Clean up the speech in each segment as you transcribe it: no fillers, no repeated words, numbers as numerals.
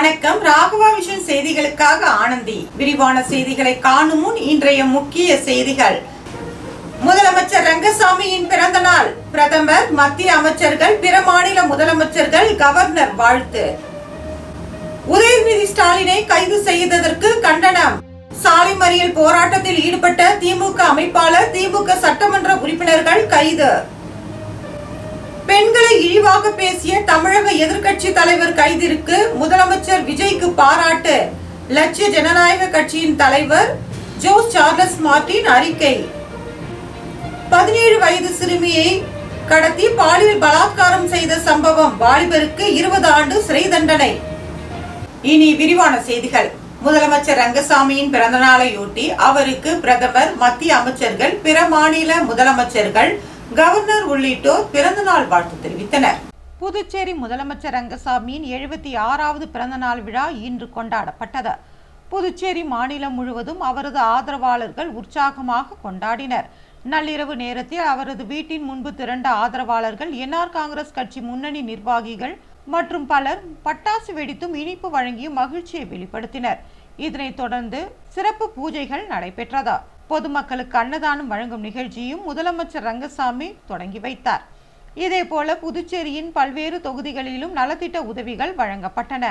வணக்கம். ராகவா விஷன் செய்திகளுக்காக ஆனந்தி. விரிவான செய்திகளை காணும் முன் இன்றைய முக்கிய செய்திகள். முதலமைச்சர் ரங்கசாமியின் பிறந்த நாள். பிரதமர், மத்திய அமைச்சர்கள், பிற மாநில முதலமைச்சர்கள், கவர்னர் வாழ்த்து. உதயநிதி ஸ்டாலினை கைது செய்ததற்கு கண்டனம். சாலை மறியல் போராட்டத்தில் ஈடுபட்ட திமுக அமைப்பாளர், திமுக சட்டமன்ற உறுப்பினர்கள் கைது. பெண்களை இழிவாக பேசிய தமிழக எதிர்க்கட்சி தலைவர் கைதிற்கு முதலமைச்சர் விஜய்க்கு பாராட்டு. லட்சிய ஜனநாயக கட்சியின் தலைவர் ஜோஸ் சார்லஸ் மார்டின் அறிக்கை. 17 வயது சிறுமியை கடத்தி பாலியல் பலாத்காரம் செய்த சம்பவம், வாலிபருக்கு 20 ஆண்டு சிறை தண்டனை. இனி விரிவான செய்திகள். முதலமைச்சர் ரங்கசாமியின் பிறந்தநாளையொட்டி அவருக்கு பிரதமர், மத்திய அமைச்சர்கள், பிற மாநில முதலமைச்சர்கள், கவர்னர் உள்ளிட்டோர் பிறந்தநாள் வாழ்த்து தெரிவித்தனர். புதுச்சேரி முதலமைச்சர் ரங்கசாமியின் 76வது பிறந்தநாள் விழா இன்று கொண்டாடப்பட்டது. புதுச்சேரி மாநிலம் முழுவதும் அவரது ஆதரவாளர்கள் உற்சாகமாக கொண்டாடினர். நள்ளிரவு நேரத்தில் அவரது வீட்டின் முன்பு திரண்ட ஆதரவாளர்கள், என்ஆர் காங்கிரஸ் கட்சி முன்னணி நிர்வாகிகள் மற்றும் பலர் பட்டாசு வெடித்தும் இனிப்பு வழங்கியும் மகிழ்ச்சியை வெளிப்படுத்தினர். இதனைத் தொடர்ந்து சிறப்பு பூஜைகள் நடைபெற்றது. பொதுமக்களுக்கு அன்னதானம் வழங்கும் நிகழ்ச்சியும் முதலமைச்சர் ரங்கசாமி தொடங்கி வைத்தார். இதேபோல புதுச்சேரியின் பல்வேறு தொகுதிகளிலும் நலத்திட்ட உதவிகள் வழங்கப்பட்டன.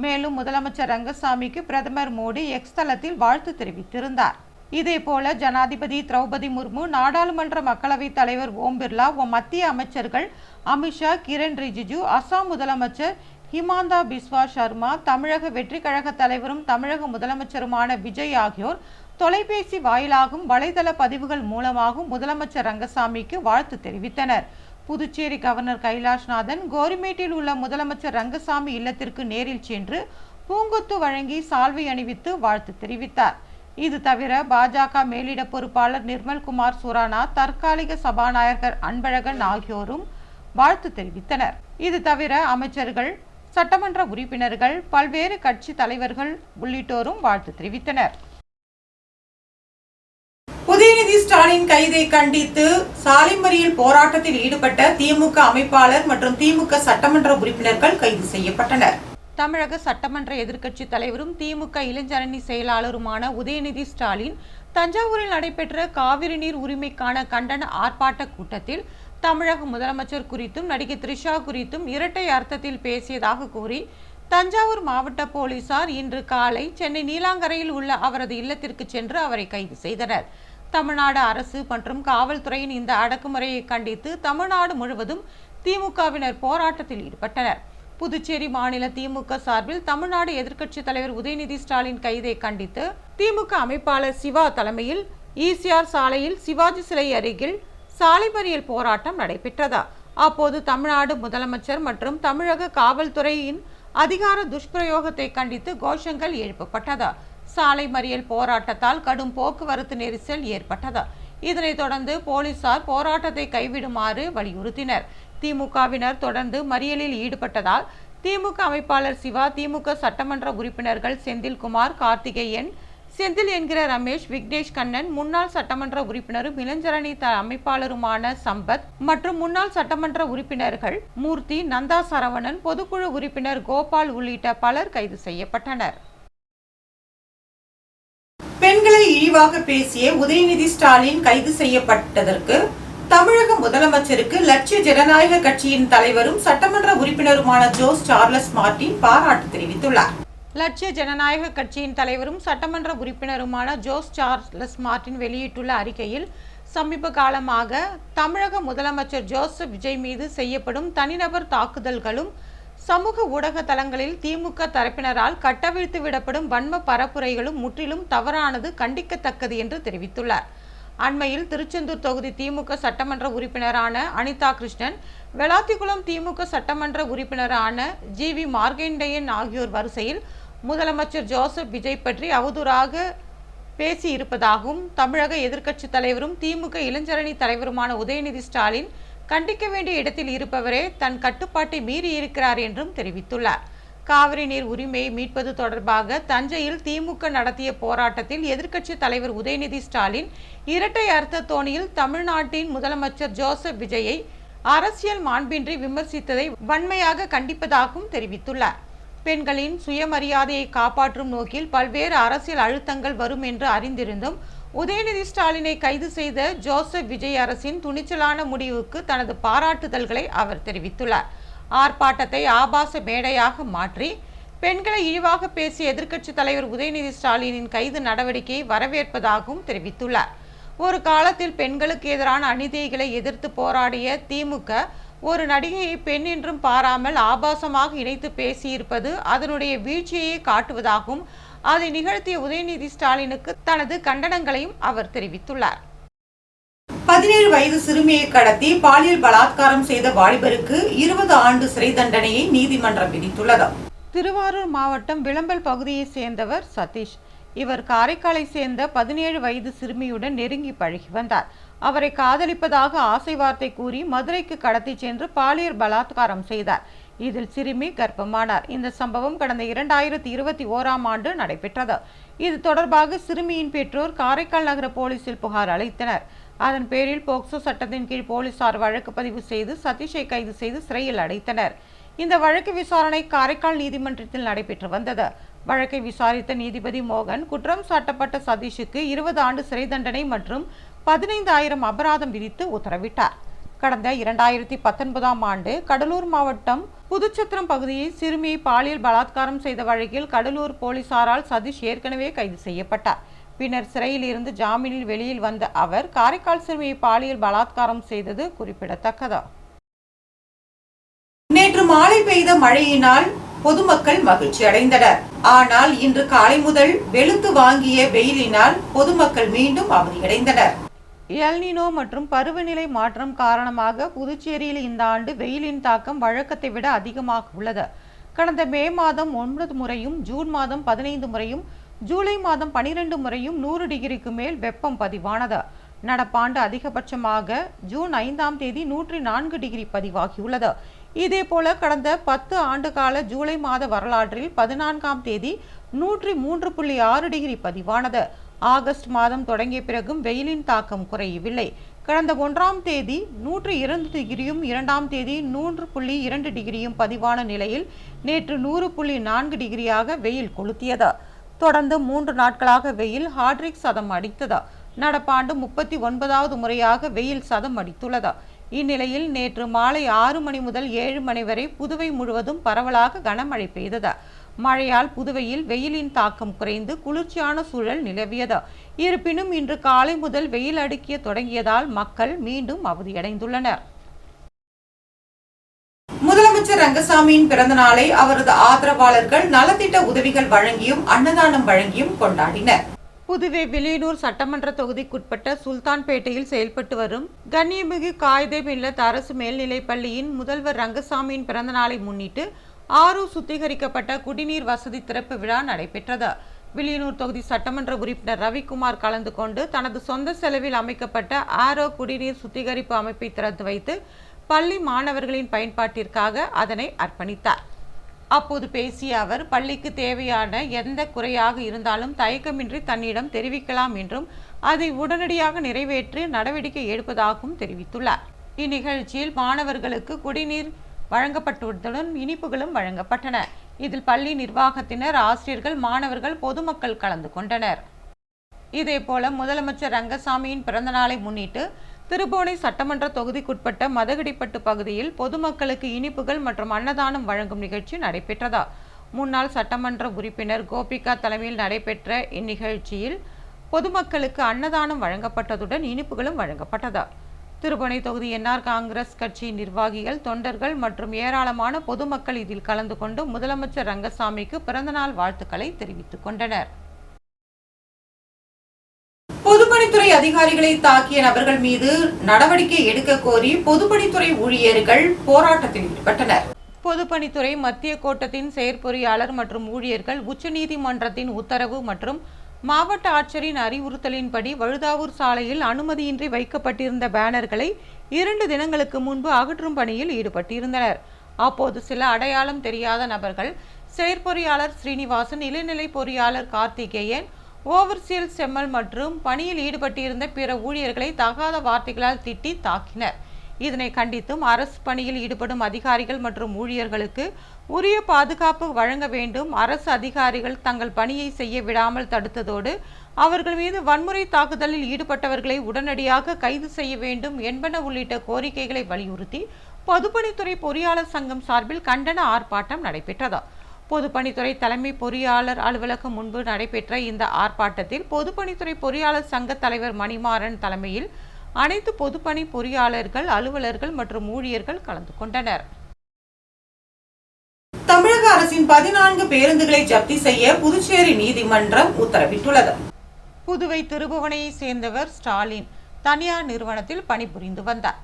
மேலும் முதலமைச்சர் ரங்கசாமிக்கு பிரதமர் மோடி எக்ஸ் தளத்தில் வாழ்த்து தெரிவித்திருந்தார். இதேபோல ஜனாதிபதி திரௌபதி முர்மு, நாடாளுமன்ற மக்களவைத் தலைவர் ஓம் பிர்லா, மத்திய அமைச்சர்கள் அமித்ஷா, கிரண் ரிஜிஜு, அசாம் முதலமைச்சர் ஹிமாந்தா பிஸ்வா சர்மா, தமிழக வெற்றி கழக தலைவரும் தமிழக முதலமைச்சருமான விஜய் ஆகியோர் தொலைபேசி வாயிலாகவும் வலைதள பதிவுகள் மூலமாகவும் முதலமைச்சர் ரங்கசாமிக்கு வாழ்த்து தெரிவித்தனர். புதுச்சேரி கவர்னர் கைலாஷ்நாதன் கோரிமேட்டில் உள்ள முதலமைச்சர் ரங்கசாமி இல்லத்திற்கு நேரில் சென்று பூங்கொத்து வழங்கி சால்வை அணிவித்து வாழ்த்து தெரிவித்தார். இது தவிர பாஜக மேலிட பொறுப்பாளர் நிர்மல்குமார் சுரானா, தற்காலிக சபாநாயகர் அன்பழகன் ஆகியோரும் வாழ்த்து தெரிவித்தனர். இது தவிர அமைச்சர்கள், சட்டமன்ற உறுப்பினர்கள், பல்வேறு கட்சி தலைவர்கள் உள்ளிட்டோரும் வாழ்த்து தெரிவித்தனர். உதயநிதி ஸ்டாலின் கைதை கண்டித்து சாலை மறியல் போராட்டத்தில் ஈடுபட்ட திமுக அமைப்பாளர் மற்றும் திமுக சட்டமன்ற உறுப்பினர்கள் கைது செய்யப்பட்டனர். தமிழக சட்டமன்ற எதிர்க்கட்சி தலைவரும் திமுக இளைஞரணி செயலாளருமான உதயநிதி ஸ்டாலின் தஞ்சாவூரில் நடைபெற்ற காவிரி நீர் உரிமைக்கான கண்டன ஆர்ப்பாட்ட கூட்டத்தில் தமிழக முதலமைச்சர் குறித்தும் நடிகை த்ரிஷா குறித்தும் இரட்டை அர்த்தத்தில் பேசியதாக கூறி தஞ்சாவூர் மாவட்ட போலீசார் இன்று காலை சென்னை நீலாங்கரையில் உள்ள அவரது இல்லத்திற்கு சென்று அவரை கைது செய்தனர். தமிழ்நாடு அரசு மற்றும் காவல்துறையின் இந்த அடக்குமுறையை கண்டித்து தமிழ்நாடு முழுவதும் திமுகவினர் போராட்டத்தில் ஈடுபட்டனர். புதுச்சேரி மாநில திமுக சார்பில் தமிழ்நாடு எதிர்க்கட்சி தலைவர் உதயநிதி ஸ்டாலின் கைதை கண்டித்து திமுக அமைப்பாளர் சிவா தலைமையில் ஈசிஆர் சாலையில் சிவாஜி சிலை அருகில் சாலை மறியல் போராட்டம் நடைபெற்றது. அப்போது தமிழ்நாடு முதலமைச்சர் மற்றும் தமிழக காவல்துறையின் அதிகார துஷ்பிரயோகத்தை கண்டித்து கோஷங்கள் எழுப்பப்பட்டது. சாலை மறியல் போராட்டத்தால் கடும் போக்குவரத்து நெரிசல் ஏற்பட்டது. இதனைத் தொடர்ந்து போலீசார் போராட்டத்தை கைவிடுமாறு வலியுறுத்தினர். திமுகவினர் தொடர்ந்து மறியலில் ஈடுபட்டதால் திமுக அமைப்பாளர் சிவா, திமுக சட்டமன்ற உறுப்பினர்கள் செந்தில்குமார், கார்த்திகேயன், செந்தில் என்கிற ரமேஷ், விக்னேஷ் கண்ணன், முன்னாள் சட்டமன்ற உறுப்பினரும் இளைஞரணி அமைப்பாளருமான சம்பத் மற்றும் முன்னாள் சட்டமன்ற உறுப்பினர்கள் மூர்த்தி, நந்தா சரவணன், பொதுக்குழு உறுப்பினர் கோபால் உள்ளிட்ட பலர் கைது செய்யப்பட்டனர். பெண்களை இழிவாக பேசிய உதயநிதி ஸ்டாலின் கைது செய்யப்பட்டதற்கு தமிழக முதலமைச்சருக்கு லட்சிய ஜனநாயக கட்சியின் தலைவரும் சட்டமன்ற உறுப்பினருமான ஜோஸ் சார்லஸ் மார்டின் பாராட்டு தெரிவித்துள்ளார். லட்சிய ஜனநாயக கட்சியின் தலைவரும் சட்டமன்ற உறுப்பினருமான ஜோஸ் சார்லஸ் மார்டின் வெளியிட்டுள்ள அறிக்கையில், சமீப காலமாக தமிழக முதலமைச்சர் ஜோசப் விஜய் மீது செய்யப்படும் தனிநபர் தாக்குதல்களும் சமூக ஊடக தளங்களில் திமுக தரப்பினரால் கட்டவிழ்த்து விடப்படும் வன்ம பரப்புரைகளும் முற்றிலும் தவறானது, கண்டிக்கத்தக்கது என்று தெரிவித்துள்ளார். அண்மையில் திருச்செந்தூர் தொகுதி திமுக சட்டமன்ற உறுப்பினரான அனிதா கிருஷ்ணன், வெளாத்திகுளம் திமுக சட்டமன்ற உறுப்பினரான ஜி.வி. மார்கண்டேயன் ஆகியோர் வரிசையில் முதலமைச்சர் ஜோசப் விஜய் பற்றி அவதூறாக பேசியிருப்பதாகவும், தமிழக எதிர்க்கட்சி தலைவரும் திமுக இளைஞரணி தலைவருமான உதயநிதி ஸ்டாலின் கண்டிக்க வேண்டிய இடத்தில் இருப்பவரே தன் கட்டுப்பாட்டை மீறி இருக்கிறார் என்றும் தெரிவித்துள்ளார். காவிரி நீர் உரிமையை மீட்பது தொடர்பாக தஞ்சையில் திமுக நடத்திய போராட்டத்தில் எதிர்க்கட்சி தலைவர் உதயநிதி ஸ்டாலின் இரட்டை அர்த்த தோணியில் தமிழ்நாட்டின் முதலமைச்சர் ஜோசப் விஜயை அரசியல் மாண்பின்றி விமர்சித்ததை வன்மையாக கண்டிப்பதாகவும் தெரிவித்துள்ளார். பெண்களின் சுயமரியாதையை காப்பாற்றும் நோக்கில் பல்வேறு அரசியல் அழுத்தங்கள் வரும் என்று அறிந்திருந்தும் உதயநிதி ஸ்டாலினை கைது செய்த ஜோசப் விஜய் அரசின் துணிச்சலான முடிவுக்கு தனது பாராட்டுதல்களை அவர் தெரிவித்துள்ளார். ஆர்ப்பாட்டத்தை ஆபாச மேடையாக மாற்றி பெண்களை இழிவாக பேசிய எதிர்க்கட்சி தலைவர் உதயநிதி ஸ்டாலினின் கைது நடவடிக்கையை வரவேற்பதாகவும் தெரிவித்துள்ளார். ஒரு காலத்தில் பெண்களுக்கு எதிரான அநீதிகளை எதிர்த்து போராடிய திமுக ஒரு நடிகையை பெண் என்றும் பாராமல் ஆபாசமாக இணைத்து பேசியிருப்பது அதனுடைய வீழ்ச்சியை காட்டுவதாகவும் அதை நிகழ்த்திய உதயநிதி ஸ்டாலினுக்கு தனது கண்டனங்களையும் அவர் தெரிவித்துள்ளார். 17 வயது சிறுமியை கடத்தி பாலியல் பலாத்காரம் செய்த வாலிபருக்கு 20 ஆண்டு சிறை தண்டனையை நீதிமன்றம் விதித்துள்ளது. திருவாரூர் மாவட்டம் விளம்பல் பகுதியை சேர்ந்தவர் சதீஷ். இவர் காரைக்காலை சேர்ந்த 17 வயது சிறுமியுடன் நெருங்கி பழகி வந்தார். அவரை காதலிப்பதாக ஆசை வார்த்தை கூறி மதுரைக்கு கடத்தி சென்று பாலியல் பலாத்காரம் செய்தார். இதில் சிறுமி கர்ப்பமானார். இந்த சம்பவம் கடந்த 2021ஆம் ஆண்டு நடைபெற்றது. இது தொடர்பாக சிறுமியின் பெற்றோர் காரைக்கால் நகர போலீசில் புகார் அளித்தனர். அதன் பேரில் போக்சோ சட்டத்தின் கீழ் போலீசார் வழக்கு பதிவு செய்து சதீஷை கைது செய்து சிறையில் அடைத்தனர். இந்த வழக்கு விசாரணை காரைக்கால் நீதிமன்றத்தில் நடைபெற்று வந்தது. வழக்கை விசாரித்த நீதிபதி மோகன் குற்றம் சாட்டப்பட்ட சதீஷுக்கு 20 ஆண்டு சிறை தண்டனை மற்றும் 15,000 அபராதம் விதித்து உத்தரவிட்டார். கடந்த 2019ஆம் ஆண்டு கடலூர் மாவட்டம் புதுச்சத்திரம் பகுதியில் சிறுமியை பாலியல் பலாத்காரம் செய்த வழக்கில் கடலூர் போலீசாரால் சதீஷ் ஏற்கனவே கைது செய்யப்பட்டார். பின்னர் சிறையில் இருந்து ஜாமீனில் வெளியில் வந்த அவர் காரைக்கால் சிறுமியை பாலியல் பலாத்காரம் செய்தது குறிப்பிடத்தக்கது. நேற்று மாலை பெய்த மழையினால் பொதுமக்கள் மகிழ்ச்சி அடைந்தனர். ஆனால் இன்று காலை முதல் வெளுத்து வாங்கிய வெயிலினால் பொதுமக்கள் மீண்டும் அவதியடைந்தனர். எல்னினோ மற்றும் பருவநிலை மாற்றம் காரணமாக புதுச்சேரியில் இந்த ஆண்டு வெயிலின் தாக்கம் வழக்கத்தை விட அதிகமாக உள்ளது. கடந்த மே மாதம் 9 முறையும், ஜூன் மாதம் 15 முறையும், ஜூலை மாதம் 12 முறையும் 100 டிகிரிக்கு மேல் வெப்பம் பதிவானது. நடப்பாண்டு அதிகபட்சமாக ஜூன் 5ஆம் தேதி 104 டிகிரி பதிவாகியுள்ளது. இதேபோல கடந்த 10 ஆண்டு கால ஜூலை மாத வரலாற்றில் 14ஆம் தேதி 103.6 டிகிரி பதிவானது. ஆகஸ்ட் மாதம் தொடங்கிய பிறகும் வெயிலின் தாக்கம் குறையவில்லை. கடந்த 1ஆம் தேதி 102 டிகிரியும் 2ஆம் தேதி 100.2 டிகிரியும் பதிவான நிலையில் நேற்று 100.4 டிகிரியாக வெயில் கொளுத்தியது. தொடர்ந்து 3 நாட்களாக வெயில் ஹாட்ரிக் சதம் அடித்தது. நடப்பாண்டு 39வது முறையாக வெயில் சதம் அடித்துள்ளது. இந்நிலையில் நேற்று மாலை 6 மணி முதல் 7 மணி வரை புதுவை முழுவதும் பரவலாக கனமழை பெய்தது. மழையால் புதுவையில் வெயிலின் தாக்கம் குறைந்து குளிர்ச்சியான சூழல் நிலவியது. இருப்பினும் இன்று காலை முதல் வெயில் அடிக்க தொடங்கியதால் மக்கள் மீண்டும் அவதியடைந்துள்ளனர். முதலமைச்சர் ரங்கசாமியின் பிறந்த நாளை அவரது ஆதரவாளர்கள் நலத்திட்ட உதவிகள் வழங்கியும் அன்னதானம் வழங்கியும் கொண்டாடினர். புதுவை வில்லியனூர் சட்டமன்ற தொகுதிக்குட்பட்ட சுல்தான்பேட்டையில் செயல்பட்டு வரும் கண்ணியமிகு காயிதே மில்லத் அரசு மேல்நிலைப் பள்ளியின் முதல்வர் ரங்கசாமியின் பிறந்த நாளை முன்னிட்டு ஆரோ சுத்திகரிக்கப்பட்ட குடிநீர் வசதி திறப்பு விழா நடைபெற்றது. வில்லியனூர் தொகுதி சட்டமன்ற உறுப்பினர் ரவிக்குமார் கலந்து கொண்டு தனது சொந்த செலவில் அமைக்கப்பட்ட ஆரோ குடிநீர் சுத்திகரிப்பு அமைப்பை திறந்து வைத்து பள்ளி மாணவர்களின் பயன்பாட்டிற்காக அதனை அர்ப்பணித்தார். அப்போது பேசிய அவர், பள்ளிக்கு தேவையான எந்த குறையாக இருந்தாலும் தயக்கமின்றி தன்னிடம் தெரிவிக்கலாம் என்றும் அதை உடனடியாக நிறைவேற்றி நடவடிக்கை எடுப்பதாகவும் தெரிவித்துள்ளார். இந்நிகழ்ச்சியில் மாணவர்களுக்கு குடிநீர் வழங்கப்பட்டதுடன் இனிப்புகளும் வழங்கப்பட்டன. இதில் பள்ளி நிர்வாகத்தினர், ஆசிரியர்கள், மாணவர்கள், பொதுமக்கள் கலந்து கொண்டனர். இதேபோல முதலமைச்சர் ரங்கசாமியின் பிறந்த நாளை முன்னிட்டு திருபுவனை சட்டமன்ற தொகுதிக்குட்பட்ட மதகடிப்பட்டு பகுதியில் பொதுமக்களுக்கு இனிப்புகள் மற்றும் அன்னதானம் வழங்கும் நிகழ்ச்சி நடைபெற்றதா. முன்னாள் சட்டமன்ற உறுப்பினர் கோபிகா தலைமையில் நடைபெற்ற இந்நிகழ்ச்சியில் பொதுமக்களுக்கு அன்னதானம் வழங்கப்பட்டதுடன் இனிப்புகளும் வழங்கப்பட்டதா. திருபுவனை தொகுதி என்ஆர் காங்கிரஸ் கட்சி நிர்வாகிகள், தொண்டர்கள் மற்றும் ஏராளமான பொதுமக்கள் இதில் கலந்து கொண்டு முதலமைச்சர் ரங்கசாமிக்கு பிறந்தநாள் வாழ்த்துக்களை தெரிவித்துக் கொண்டனர். பொதுப்பணித்துறை அதிகாரிகளை தாக்கிய நபர்கள் மீது நடவடிக்கை எடுக்க கோரி பொதுப்பணித்துறை ஊழியர்கள் போராட்டத்தில் ஈடுபட்டனர். பொதுப்பணித்துறை மத்திய கோட்டத்தின் செயற்பொறியாளர் மற்றும் ஊழியர்கள் உச்சநீதிமன்றத்தின் உத்தரவு மற்றும் மாவட்ட ஆட்சியரின் அறிவுறுத்தலின்படி வழுதாவூர் சாலையில் அனுமதியின்றி வைக்கப்பட்டிருந்த பேனர்களை 2 தினங்களுக்கு முன்பு அகற்றும் பணியில் ஈடுபட்டிருந்தனர். அப்போது சில அடையாளம் தெரியாத நபர்கள் செயற்பொறியாளர் ஸ்ரீனிவாசன், இளநிலை பொறியாளர் கார்த்திகேயன், ஓவர்சியல் செம்மல் மற்றும் பணியில் ஈடுபட்டிருந்த பிற ஊழியர்களை தகாத வார்த்தைகளால் திட்டி தாக்கினர். இதனை கண்டித்தும் அரசு பணியில் ஈடுபடும் அதிகாரிகள் மற்றும் ஊழியர்களுக்கு உரிய பாதுகாப்பு வழங்க வேண்டும், அரசு அதிகாரிகள் தங்கள் பணியை செய்ய விடாமல் தடுத்ததோடு அவர்கள் மீது வன்முறை தாக்குதலில் ஈடுபட்டவர்களை உடனடியாக கைது செய்ய வேண்டும் என்பன உள்ளிட்ட கோரிக்கைகளை வலியுறுத்தி பொதுப்பணித்துறை பொறியாளர் சங்கம் சார்பில் கண்டன ஆர்ப்பாட்டம் நடைபெற்றது. பொதுப்பணித்துறை தலைமை பொறியாளர் அலுவலகம் முன்பு நடைபெற்ற இந்த ஆர்ப்பாட்டத்தில் பொதுப்பணித்துறை பொறியாளர் சங்க தலைவர் மணிமாறன் தலைமையில் அனைத்து பொதுப்பணி பொறியாளர்கள், அலுவலர்கள் மற்றும் ஊழியர்கள் கலந்து கொண்டனர். தமிழக அரசின் 14 பேருந்துகளை ஜப்தி செய்ய புதுச்சேரி நீதிமன்றம் உத்தரவிட்டுள்ளது. புதுவை திருபுவனையை சேர்ந்தவர் ஸ்டாலின் தனியார் நிறுவனத்தில் பணிபுரிந்து வந்தார்.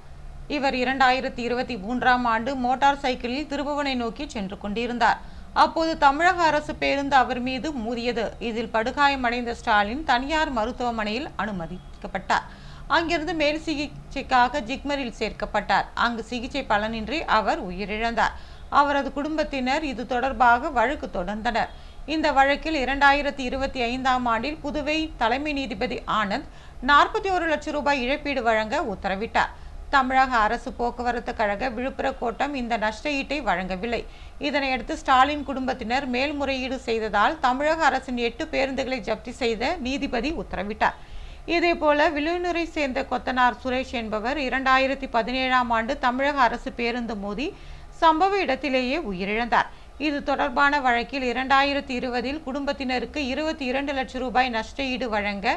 இவர் 2023ஆம் ஆண்டு மோட்டார் சைக்கிளில் திருபுவனை நோக்கி சென்று கொண்டிருந்தார். அப்போது தமிழக அரசு பேருந்து அவர் மீது மோதியது. இதில் படுகாயமடைந்த ஸ்டாலின் தனியார் மருத்துவமனையில் அனுமதிக்கப்பட்டார். அங்கிருந்து மேல் சிகிச்சைக்காக ஜிப்மரில் சேர்க்கப்பட்டார். அங்கு சிகிச்சை பலனின்றி அவர் உயிரிழந்தார். அவரது குடும்பத்தினர் இது தொடர்பாக வழக்கு தொடர்ந்தனர். இந்த வழக்கில் 2025ஆம் ஆண்டில் புதுவை தலைமை நீதிபதி ஆனந்த் 41 லட்சம் ரூபாய் இழப்பீடு வழங்க உத்தரவிட்டார். தமிழக அரசு போக்குவரத்து கழக விழுப்புரம் கோட்டம் இந்த நஷ்ட ஈட்டை வழங்கவில்லை. இதனையடுத்து ஸ்டாலின் குடும்பத்தினர் மேல்முறையீடு செய்ததால் தமிழக அரசின் 8 பேருந்துகளை ஜப்தி செய்த நீதிபதி உத்தரவிட்டார். இதேபோல வில்லியனூரை சேர்ந்த கொத்தனார் சுரேஷ் என்பவர் 2017ஆம் ஆண்டு தமிழக அரசு பேருந்து மோதி சம்பவ இடத்திலேயே உயிரிழந்தார். இது தொடர்பான வழக்கில் 2020இல் குடும்பத்தினருக்கு 22 லட்சம் ரூபாய் நஷ்ட ஈடு வழங்க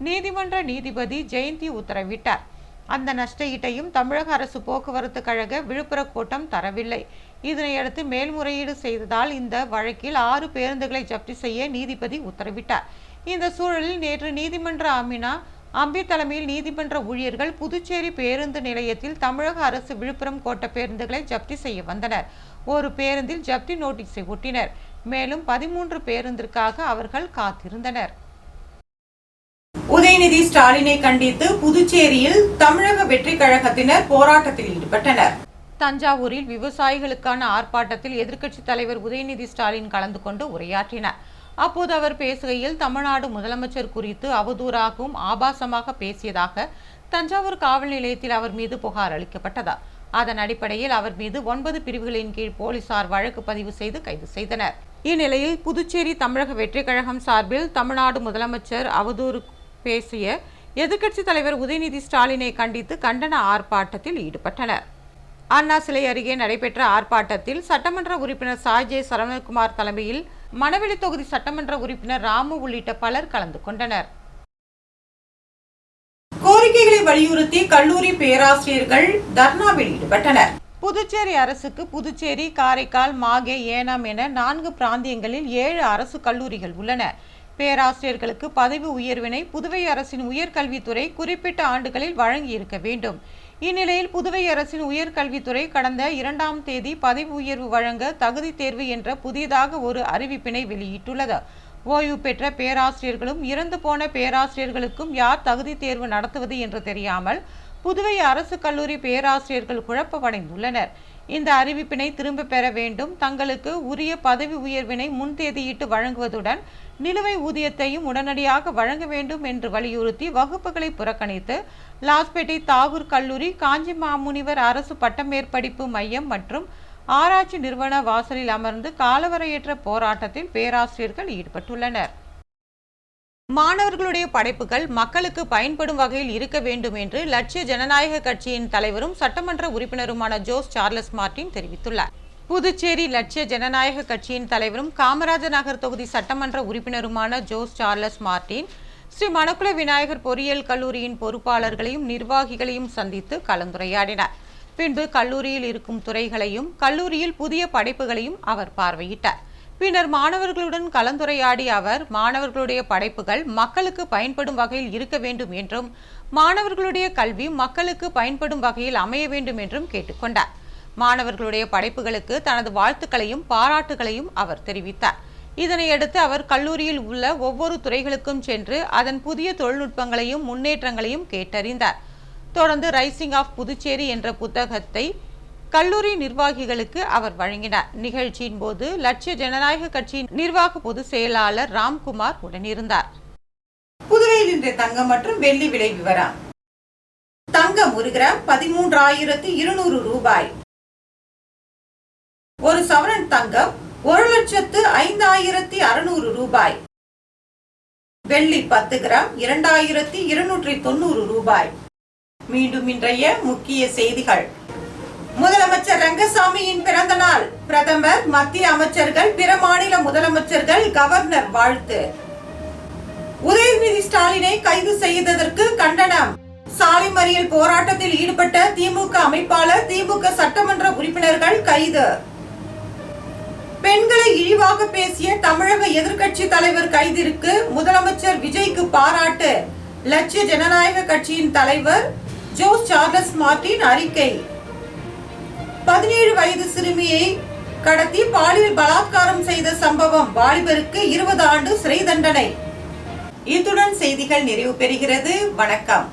நீதிமன்ற நீதிபதி ஜெயந்தி உத்தரவிட்டார். அந்த நஷ்ட ஈட்டையும் தமிழக அரசு போக்குவரத்து கழக விழுப்புரம் கோட்டம் தரவில்லை. இதனையடுத்து மேல்முறையீடு செய்ததால் இந்த வழக்கில் 6 பேருந்துகளை ஜப்தி செய்ய நீதிபதி உத்தரவிட்டார். இந்த சூழலில் நேற்று நீதிமன்ற அம்பி தலைமையில் நீதிமன்ற ஊழியர்கள் புதுச்சேரி பேருந்து நிலையத்தில் தமிழக அரசு விழுப்புரம் கோட்ட பேருந்துகளை ஜப்தி செய்ய வந்தனர். ஒரு பேருந்தில் ஜப்தி நோட்டீஸை ஒட்டினர். மேலும் 13 பேருந்திற்காக அவர்கள் காத்திருந்தனர். உதயநிதி ஸ்டாலினை கண்டித்து புதுச்சேரியில் தமிழக வெற்றி கழகத்தினர் போராட்டத்தில் ஈடுபட்டனர். தஞ்சாவூரில் விவசாயிகளுக்கான ஆர்ப்பாட்டத்தில் எதிர்க்கட்சித் தலைவர் உதயநிதி ஸ்டாலின் கலந்து கொண்டு உரையாற்றினார். அப்போது அவர் பேசுகையில் தமிழ்நாடு முதலமைச்சர் குறித்து அவதூறாகவும் ஆபாசமாக பேசியதாக தஞ்சாவூர் காவல் நிலையத்தில் அவர் மீது புகார் அளிக்கப்பட்டதா. அதன் அடிப்படையில் அவர் மீது 9 பிரிவுகளின் கீழ் போலீசார் வழக்கு பதிவு செய்து கைது செய்தனர். இந்நிலையில் புதுச்சேரி தமிழக வெற்றி கழகம் சார்பில் தமிழ்நாடு முதலமைச்சர் அவதூறு பேசிய எதிர்க்கட்சித் தலைவர் உதயநிதி ஸ்டாலினை கண்டித்து கண்டன ஆர்ப்பாட்டத்தில் ஈடுபட்டனர். அண்ணா சிலை அருகே நடைபெற்ற ஆர்ப்பாட்டத்தில் சட்டமன்ற உறுப்பினர் சாய்ஜே சரவணகுமார் தலைமையில் மணவெளி தொகுதி சட்டமன்ற உறுப்பினர் ராமு உள்ளிட்ட பலர் கலந்து கொண்டனர். கோரிக்கைகளை வலியுறுத்தி கல்லூரி பேராசிரியர்கள் தர்ணாவில் ஈடுபட்டனர். புதுச்சேரி அரசுக்கு புதுச்சேரி, காரைக்கால், மாகே, ஏனாம் என 4 பிராந்தியங்களில் 7 அரசு கல்லூரிகள் உள்ளன. பேராசிரியர்களுக்கு பதவி உயர்வினை புதுவை அரசின் உயர்கல்வித்துறை குறிப்பிட்ட ஆண்டுகளில் வழங்கியிருக்க வேண்டும். இந்நிலையில் புதுவை அரசின் உயர்கல்வித்துறை கடந்த 2ஆம் தேதி பதவி உயர்வு வழங்க தகுதி தேர்வு என்ற புதியதாக ஒரு அறிவிப்பினை வெளியிட்டுள்ளது. ஓய்வு பெற்ற பேராசிரியர்களும் இறந்து போன பேராசிரியர்களுக்கும் யார் தகுதி தேர்வு நடத்துவது என்று தெரியாமல் புதுவை அரசு கல்லூரி பேராசிரியர்கள் குழப்பமடைந்துள்ளனர். இந்த அறிவிப்பினை திரும்ப பெற வேண்டும். தங்களுக்கு உரிய பதவி உயர்வினை முன்தேதியிட்டு வழங்குவதுடன் நிலுவை ஊதியத்தையும் உடனடியாக வழங்க வேண்டும் என்று வலியுறுத்தி வகுப்புகளை புறக்கணித்து லாஸ்பேட்டை தாகூர் கல்லூரி, காஞ்சி மாமுனிவர் அரசு பட்டமேற்படிப்பு மையம் மற்றும் ஆராய்ச்சி நிறுவன வாசலில் அமர்ந்து காலவரையற்ற போராட்டத்தில் பேராசிரியர்கள் ஈடுபட்டுள்ளனர். மாணவர்களுடைய படைப்புகள் மக்களுக்கு பயன்படும் வகையில் இருக்க வேண்டும் என்று லட்சிய ஜனநாயக கட்சியின் தலைவரும் சட்டமன்ற உறுப்பினருமான ஜோஸ் சார்லஸ் மார்டின் தெரிவித்துள்ளார். புதுச்சேரி லட்சிய ஜனநாயக கட்சியின் தலைவரும் காமராஜர் நகர் தொகுதி சட்டமன்ற உறுப்பினருமான Jose Charles Martin Sri Manakula Vinayagar பொறியியல் கல்லூரியின் பொறுப்பாளர்களையும் நிர்வாகிகளையும் சந்தித்து கலந்துரையாடினார். பின்பு கல்லூரியில் இருக்கும் துறைகளையும் கல்லூரியில் புதிய படைப்புகளையும் அவர் பார்வையிட்டார். பின்னர் மாணவர்களுடன் கலந்துரையாடிய அவர் மாணவர்களுடைய படைப்புகள் மக்களுக்கு பயன்படும் வகையில் இருக்க வேண்டும் என்றும் மாணவர்களுடைய கல்வி மக்களுக்கு பயன்படும் வகையில் அமைய வேண்டும் என்றும் கேட்டுக்கொண்டார். மாணவர்களுடைய படைப்புகளுக்கு தனது வாழ்த்துக்களையும் பாராட்டுகளையும் அவர் தெரிவித்தார். இதனையடுத்து அவர் கல்லூரியில் உள்ள ஒவ்வொரு துறைகளுக்கும் சென்று அதன் புதிய தொழில்நுட்பங்களையும் முன்னேற்றங்களையும் கேட்டறிந்தார். தொடர்ந்து ரைசிங் ஆஃப் புதுச்சேரி என்ற புத்தகத்தை கல்லூரி நிர்வாகிகளுக்கு அவர் வழங்கினார். நிகழ்ச்சியின் போது லட்சிய ஜனநாயக கட்சியின் நிர்வாக பொதுச் செயலாளர் ராம்குமார் உடனிருந்தார். புதுவையில் இன்றைய தங்கம் மற்றும் வெள்ளி விலை விவரம். தங்கம் 1 கிராம் 13,200 ரூபாய். ஒரு சவரன் தங்கம் 1,05,600 ரூபாய். வெள்ளி 10 கிராம் 2,290 ரூபாய். மீண்டும் இன்றைய முக்கிய செய்திகள். முதலமைச்சர் ரங்கசாமியின் பிறந்த நாள். பிரதமர், மத்திய அமைச்சர்கள், பிற மாநில முதலமைச்சர்கள், கவர்னர் வாழ்த்து. உதயநிதி ஸ்டாலினை கைது செய்ததற்கு கண்டனம். சாலை மறியல் போராட்டத்தில் ஈடுபட்ட திமுக அமைப்பாளர், திமுக சட்டமன்ற உறுப்பினர்கள் கைது. பெண்களை இழிவாக பேசிய தமிழக எதிர்க்கட்சி தலைவர் கைதிற்கு முதலமைச்சர் விஜய்க்கு பாராட்டு. லட்சிய ஜனநாயக கட்சியின் தலைவர் ஜோஸ் சார்லஸ் மார்டின் அறிக்கை. 17 வயது சிறுமியை கடத்தி பாலியல் பலாத்காரம் செய்த சம்பவம், வாலிபருக்கு 20 ஆண்டு சிறை தண்டனை. இத்துடன் செய்திகள் நிறைவு பெறுகிறது. வணக்கம்.